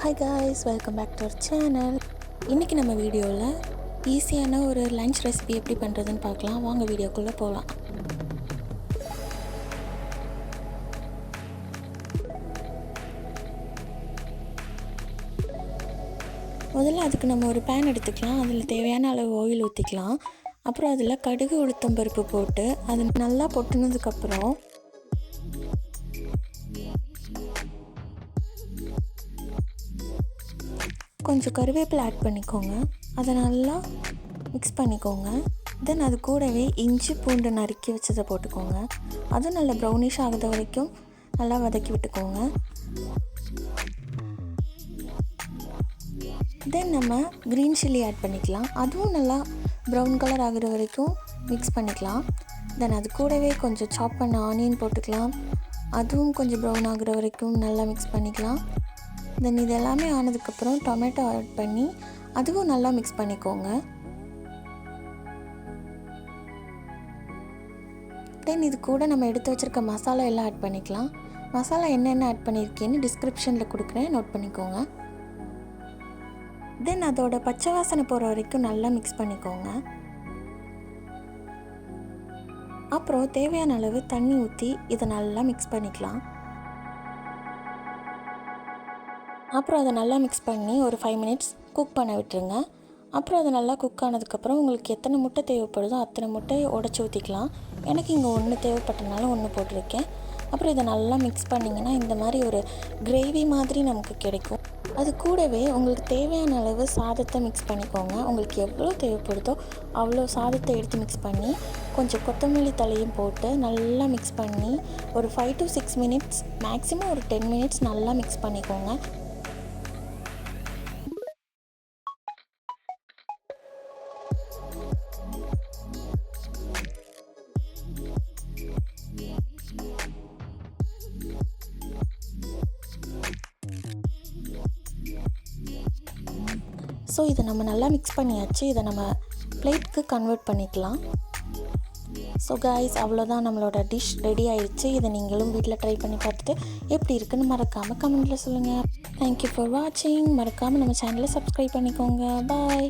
Hi guys, welcome back to our channel. இன்றைக்கி நம்ம வீடியோவில் ஈஸியான ஒரு லஞ்ச் ரெசிபி எப்படி பண்ணுறதுன்னு பார்க்கலாம். வாங்க வீடியோக்குள்ளே போகலாம். முதல்ல அதுக்கு நம்ம ஒரு பேன் எடுத்துக்கலாம். அதில் தேவையான அளவு ஆயில் ஊற்றிக்கலாம். அப்புறம் அதில் கடுகு உளுத்தம் பருப்பு போட்டு அது நல்லா பொட்டுனதுக்கப்புறம் கொஞ்சம் கருவேப்பிலை ஆட் பண்ணிக்கோங்க. அதை நல்லா மிக்ஸ் பண்ணிக்கோங்க. தென் அது கூடவே இஞ்சி பூண்டு நறுக்கி வச்சதை போட்டுக்கோங்க. அது நல்லா ப்ரௌனிஷ் ஆகுத வரைக்கும் நல்லா வதக்கி விட்டுக்கோங்க. தென் நம்ம க்ரீன் சில்லி ஆட் பண்ணிக்கலாம். அதுவும் நல்லா ப்ரௌன் கலர் ஆகிற வரைக்கும் மிக்ஸ் பண்ணிக்கலாம். தென் அது கூடவே கொஞ்சம் சாப் பண்ண ஆனியன் போட்டுக்கலாம். அதுவும் கொஞ்சம் ப்ரௌன் ஆகிற வரைக்கும் நல்லா மிக்ஸ் பண்ணிக்கலாம். தென் இது எல்லாமே ஆனதுக்கப்புறம் டொமேட்டோ ஆட் பண்ணி அதுவும் நல்லா மிக்ஸ் பண்ணிக்கோங்க. தென் இது கூட நம்ம எடுத்து வச்சுருக்க மசாலா எல்லாம் ஆட் பண்ணிக்கலாம். மசாலா என்னென்ன ஆட் பண்ணியிருக்கேன்னு டிஸ்கிரிப்ஷனில் கொடுக்குறேன், நோட் பண்ணிக்கோங்க. தென் அதோட பச்சை வாசனை போகிற வரைக்கும் நல்லா மிக்ஸ் பண்ணிக்கோங்க. அப்புறம் தேவையான அளவு தண்ணி ஊற்றி இதை நல்லா மிக்ஸ் பண்ணிக்கலாம். அப்புறம் அதை நல்லா மிக்ஸ் பண்ணி ஒரு 5 மினிட்ஸ் குக் பண்ண விட்டுருங்க. அப்புறம் அது நல்லா குக் ஆனதுக்கப்புறம் உங்களுக்கு எத்தனை முட்டை தேவைப்படுதோ அத்தனை முட்டையை உடச்சி ஊற்றிக்கலாம். எனக்கு இங்கே 1 தேவைப்பட்டனால 1 போட்டிருக்கேன். அப்புறம் இதை நல்லா மிக்ஸ் பண்ணிங்கன்னா இந்த மாதிரி ஒரு கிரேவி மாதிரி நமக்கு கிடைக்கும். அது கூடவே உங்களுக்கு தேவையான அளவு சாதத்தை மிக்ஸ் பண்ணிக்கோங்க. உங்களுக்கு எவ்வளோ தேவைப்படுதோ அவ்வளோ சாதத்தை எடுத்து மிக்ஸ் பண்ணி கொஞ்சம் கொத்தமல்லி தலையும் போட்டு நல்லா மிக்ஸ் பண்ணி ஒரு 5 to 6 மினிட்ஸ், மேக்ஸிமம் ஒரு 10 மினிட்ஸ் நல்லா மிக்ஸ் பண்ணிக்கோங்க. ஸோ இதை நம்ம நல்லா மிக்ஸ் பண்ணியாச்சு. இதை நம்ம பிளேட்க்கு கன்வெர்ட் பண்ணிக்கலாம். ஸோ காய்ஸ், அவ்வளோதான், நம்மளோட டிஷ் ரெடி ஆயிடுச்சு. இதை நீங்களும் வீட்டில் ட்ரை பண்ணி பார்த்துட்டு எப்படி இருக்குன்னு மறக்காமல் கமெண்ட்டில் சொல்லுங்கள். தேங்க்யூ ஃபார் வாட்சிங். மறக்காமல் நம்ம சேனலை சப்ஸ்கிரைப் பண்ணிக்கோங்க. பாய்.